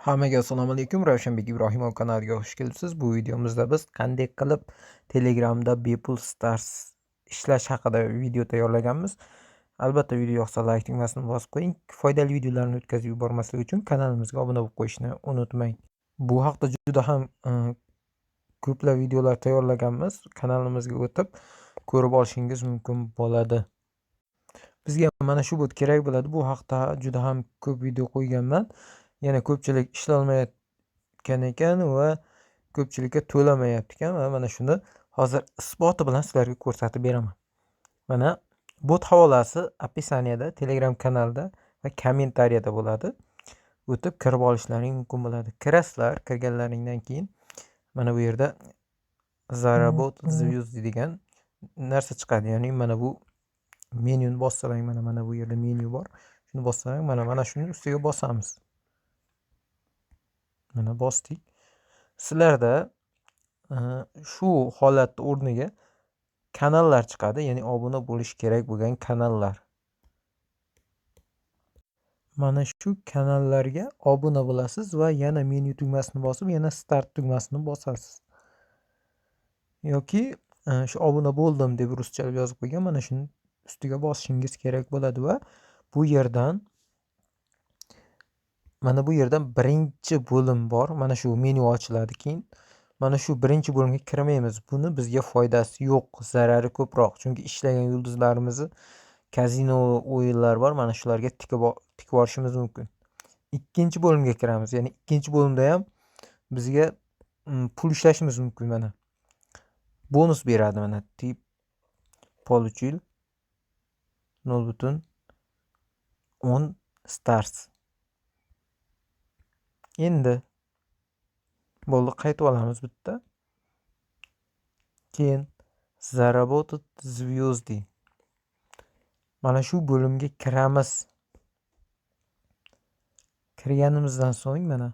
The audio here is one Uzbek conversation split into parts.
Hammaga assalomu alaykum. Ravshanbek Ibrohimov kanaliga xush kelibsiz. Bu videomizda biz qanday qilib Telegramda bepul stars ishlash haqida video tayyorlaganmiz. Albatta video yoqsa like tugmasini bosib qo'ying. Foydali videolarni o'tkazib yubormaslik uchun kanalimizga obuna bo'lib qo'yishni unutmang. Bu haqda juda ham ko'plab videolar tayyorlaganmiz. Kanalimizga o'tib ko'rib olishingiz mumkin bo'ladi. Bizga mana shu bot kerak bo'ladi. Bu haqda juda ham ko'p video qo'yganman. Yana ko'pchilik ishlamayotgan ekan va ko'pchilikka to'lamayapti ekan va mana shuni hozir isboti bilan sizlarga ko'rsatib beraman. Mana bot havolasi описаниеda, Telegram kanalida va kommentariyada bo'ladi. O'tib kirib olishlaring mumkin bo'ladi. Kirasizlar, kirganlaringdan keyin mana bu yerda заработать звезды degan narsa chiqadi. Ya'ni mana bu menyuni bossalang, mana bu yerda menyu bor. Shuni bossalang, mana shuni ustiga bosamiz. Mana bosdik. Sizlarda shu holat o'rniga kanallar chiqadi, ya'ni obuna bo'lish kerak bo'lgan kanallar. Mana shu kanallarga obuna bo'lasiz va yana menyu tugmasini bosib, yana start tugmasini bosasiz. Yoki shu obuna bo'ldim deb ruschalab yozib qo'ygan, mana shuni ustiga bosishingiz kerak bo'ladi va bu yerdan birinchi bo'lim bor. Mana shu menyu ochiladi. Keyin mana shu birinchi bo'limga kirmaymiz. Buni bizga foydasi yo'q, zarari ko'proq. Chunki ishlagan yulduzlarimizni kazino o'yinlar bor. Mana shularga tikib borishimiz mumkin. Ikkinchi bo'limga kiramiz. Ya'ni ikkinchi bo'limda ham bizga pul ishlashimiz mumkin mana. Bonus beradi mana. Tip получил 0.10 stars. Endi bo'ldi, qaytib olamiz bitta. Keyin заработать звезды. Mana shu bo'limga kiramiz. Kirganimizdan so'ng mana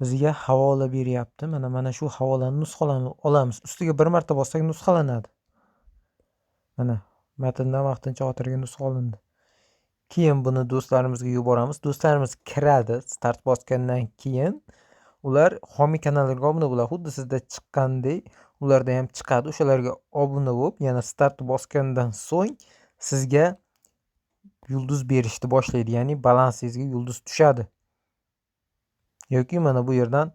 bizga havola beryapti. Mana shu havolani nusxalarni olamiz. Ustiga bir marta bossak nusxalanadi. Mana matndan vaqtincha xotirga nusxa olindi. Keyin buni do'stlarimizga yuboramiz. Do'stlarimiz kiradi. Start bosgandan keyin ular homiy kanallarga obuna bo'ladi. Xuddi sizda chiqqandek ularda ham chiqadi. O'shalarga obuna bo'lib, yana start bosgandan so'ng sizga yulduz berishni boshlaydi. Ya'ni balansingizga yulduz tushadi. Yoki mana bu yerdan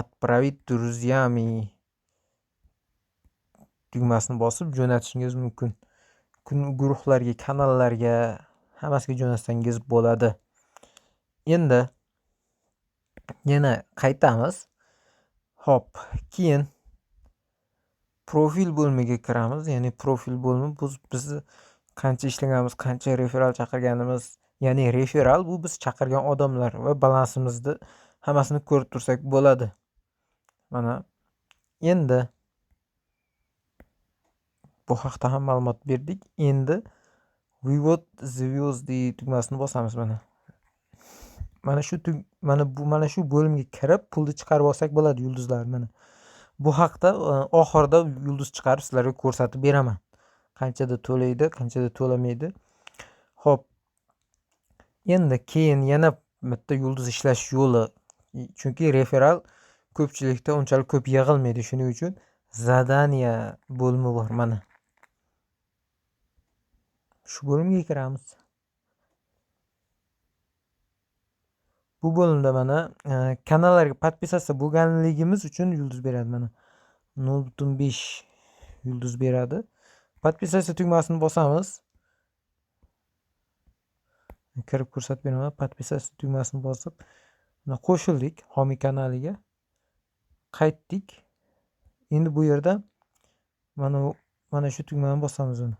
отправить друзьями tugmasini bosib jo'natishingiz mumkin. Guruhlarga, kanallarga hammasiga jo'natsangiz bo'ladi. Endi yana qaytamiz. Hop, keyin profil bo'limiga kiramiz. Ya'ni profil bo'limi bizni qancha ishlaganimiz, qancha referal chaqirganimiz, ya'ni referal bu biz chaqirgan odamlar va balansimizni hammasini ko'rib tursak bo'ladi. Mana endi bu haqda ham ma'lumot berdik. Endi вывод звезды tugmasini bosamiz mana. Mana shu bo'limga kirib pulni chiqarib olsak bo'ladi, yulduzlar mana. Bu haqda oxirida yulduz chiqarib sizlarga ko'rsatib beraman. Qanchada to'laydi, qanchada to'lamaydi. Xo'p. Endi keyin yana bitta yulduz ishlash yo'li. Chunki referal ko'pchilikda unchalik ko'p yig'ilmaydi. Shuning uchun zadaniya bo'limi bor mana. Shu bo'limga kiramiz. Bu bo'limda mana kanallarga podpisatsiya bo'lganligimiz uchun yulduz beradi mana. 0.5 yulduz beradi. Podpisatsiya tugmasini bosamiz. Kirib ko'rsatib beraman. Podpisatsiya tugmasini bosib, qo'shildik homiy kanaliga. Qaytdik. Endi bu yerda mana shu tugmani bosamiz uni.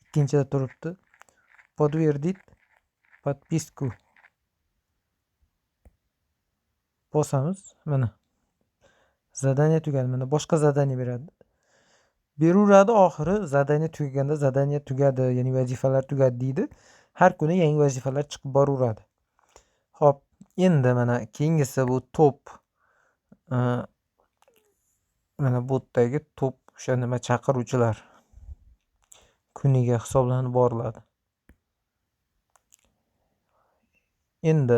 Ikkinchida turibdi. Подтвердить подписку. Bosamiz. Mana. Zadaniya tugadi. Mana boshqa zadaniya beradi. Beraveradi oxiri zadaniya tugaganda zadaniya tugadi, ya'ni vazifalar tugadi deydi. Har kuni yangi vazifalar chiqib boraveradi. Xo'p, endi mana keyingisi bu top. Mana botdagi top o'sha nima chaqiruvchilar kuniga hisoblanib boriladi. Endi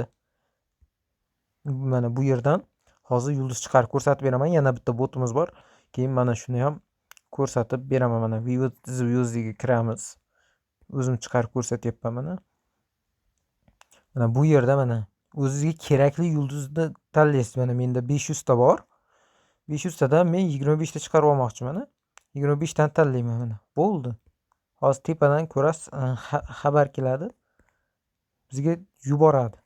mana bu yerdan hozir yulduz chiqarib ko'rsatib beraman. Yana bitta botimiz bor. Keyin mana shuni ham ko'rsatib beraman. Mana Vivid Yulduzga kiramiz. O'zim chiqarib ko'rsatyapman mana. Mana bu yerda mana o'zingizga kerakli yulduzni tanlaysiz. Mana menda 500 ta bor. 500 tadan men 25 ta chiqarib olmoqchiman. 25 tani tanlayman mana. Bo'ldi. Hozir tepadan ko'rasiz, xabar keladi. Bizga yuboradi.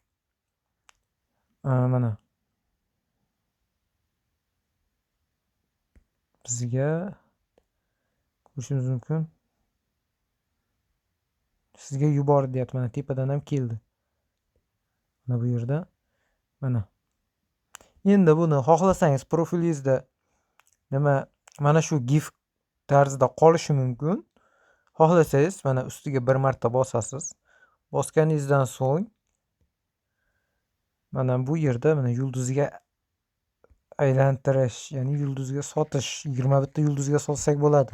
Mana bizga ko'rishingiz mumkin. Sizga yubordi deyapti. Mana tepadan ham keldi. Mana bu yerda mana. Endi buni xohlasangiz profilingizda mana shu gif tarzida qolishi mumkin. Xohlasangiz mana ustiga bir marta bosasiz. Bosganingizdan so'ng mana bu yerda mana yulduzga aylantirish, ya'ni yulduzga sotish, 21 ta yulduzga sotsak bo'ladi.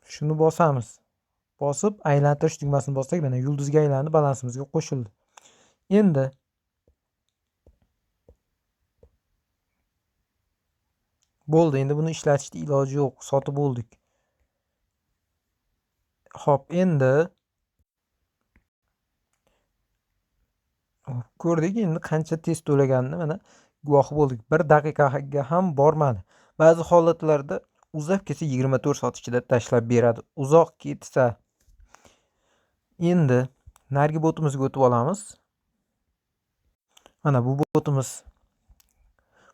Shuni bosamiz. Bosib aylantirish tugmasini bossak, mana yulduzga aylanib balansimizga qo'shildi. Endi bo'ldi. Endi buni ishlatishda iloji yo'q. Sotib bo'ldik. Xo'p, endi ko'rdik, endi qancha tez to'laganini mana guvohi bo'ldik. 1 daqiqaga ham bormadi. Ba'zi holatlarda uzab ketsa 24 soat ichida tashlab beradi. Uzoq ketsa endi narigi botimizga o'tib olamiz. Mana bu botimiz.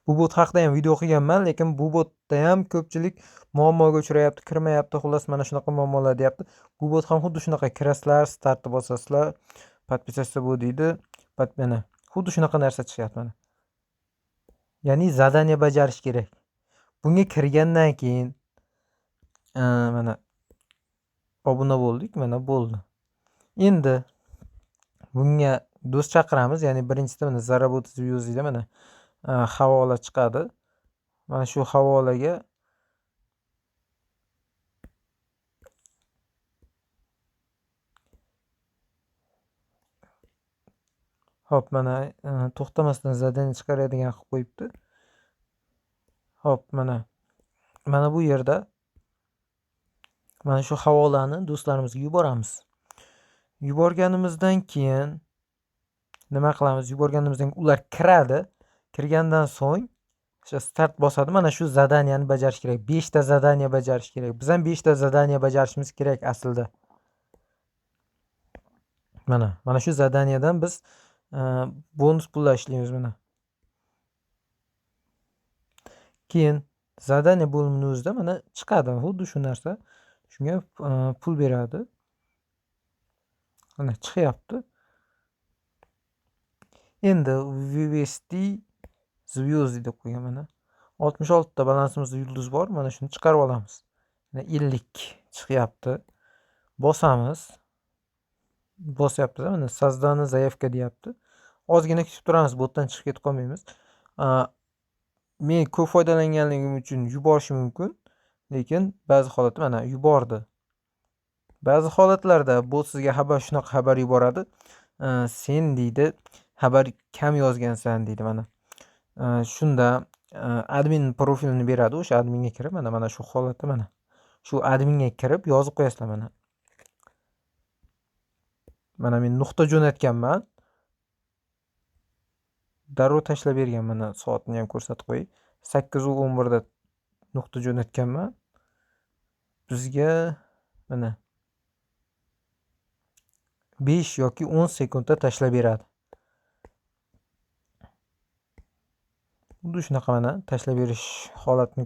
Bu bot haqida ham video qilganman, lekin bu botda ham ko'pchilik muammoga uchrayapti, kirmayapti. Xullas mana shunaqa muammolar deyapti. Bu bot ham xuddi shunaqa kirasizlar, startni bosasizlar, podpisatsiya bu deydi. Mana xuddi shunaqa narsa chiqyapti mana. Ya'ni zadaniya bajarish kerak. Bunga kirgandan keyin mana obuna bo'ldik, mana bo'ldi. Endi bunga do'st chaqiramiz, ya'ni birinchisi mana Zarabot Yulduzda mana havola chiqadi. Mana shu havolaga hop mana to'xtamasdan zadaniya chiqaradigan qilib qo'yibdi. Hop mana bu yerda mana shu havolani do'stlarimizga yuboramiz. Yuborganimizdan keyin nima qilamiz? Yuborganimizdan ular kiradi. Kirgandan so'ng o'sha start bosadi. Mana shu zadaniyani bajarish kerak. 5 ta zadaniya bajarish kerak. Biz ham 5 ta zadaniya bajarishimiz kerak aslida. Mana shu zadaniyadan biz bonus pullar ishlaymiz mana. Keyin zadaniya bo'limini o'zida mana chiqadi. Xuddi shu narsa. Shunga pul beradi. Mana chiqyapti. Endi vivesti Звезды deb qo'ygan mana. 66 ta balansimizda yulduz bor. Mana shuni chiqarib olamiz. Mana 50 chiqyapti. Bosamiz. Bosyapti, mana sozdani zaявка deyapti. Ozgina kutib turamiz, botdan chiqib ketib qolmaymiz. Men ko'p foydalanganligim uchun yuborishi mumkin, lekin ba'zi holatda mana yubordi. Ba'zi holatlarda bot sizga shunaqa xabar yuboradi. Sen deydi, xabar kam yozgansan deydi mana. Shunda admin profilini beradi. O'sha adminga kirib mana shu holatda mana shu adminga kirib yozib qo'yasizlar mana. Mana men nuqta jo'natganman. Darrov tashlab bergan, mana soatni ham ko'rsatib qo'yay. 8:11 da nuqta jo'natganman. Bizga mana 5 yoki 10 sekundda tashlab beradi. Xuddi shunaqa mana tashlab berish holatini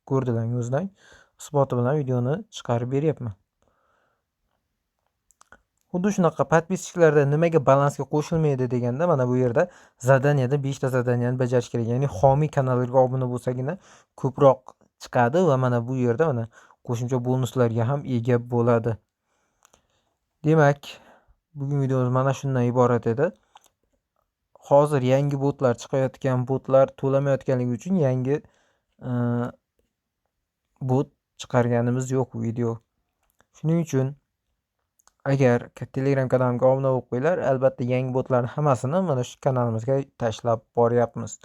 ko'rdilar o'zlang. Isboti bilan videoni chiqarib beryapman. Xuddi shunaqa podpischilarda nimaga balansga qo'shilmaydi deganda mana bu yerda zadaniyada 5 ta zadaniyani bajarish kerak. Ya'ni xomiy kanallarga obuna bo'lsagina ko'proq chiqadi va mana bu yerda mana qo'shimcha bonuslarga ham ega bo'ladi. Demak, bugun videomiz mana shundan iborat edi. Hozir yangi botlar chiqayotgan, botlar to'lamayotganligi uchun yangi bot chiqarganimiz yo'q video. Shuning uchun Agar Telegram kanalimga obuna bo'lib qo'yinglar, albatta yangi botlarni hammasini mana shu kanalimizga tashlab boryapmiz.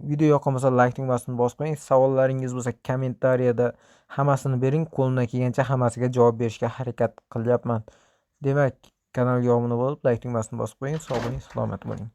Video yoqqan bo'lsa like tugmasini bosib qo'ying. Savollaringiz bo'lsa kommentariyada hammasini bering. Qo'limdan kelgancha hammasiga javob berishga harakat qilyapman. Demak, kanalga obuna bo'lib, like tugmasini bosib qo'ying. Sog' bo'ling, salomat bo'ling.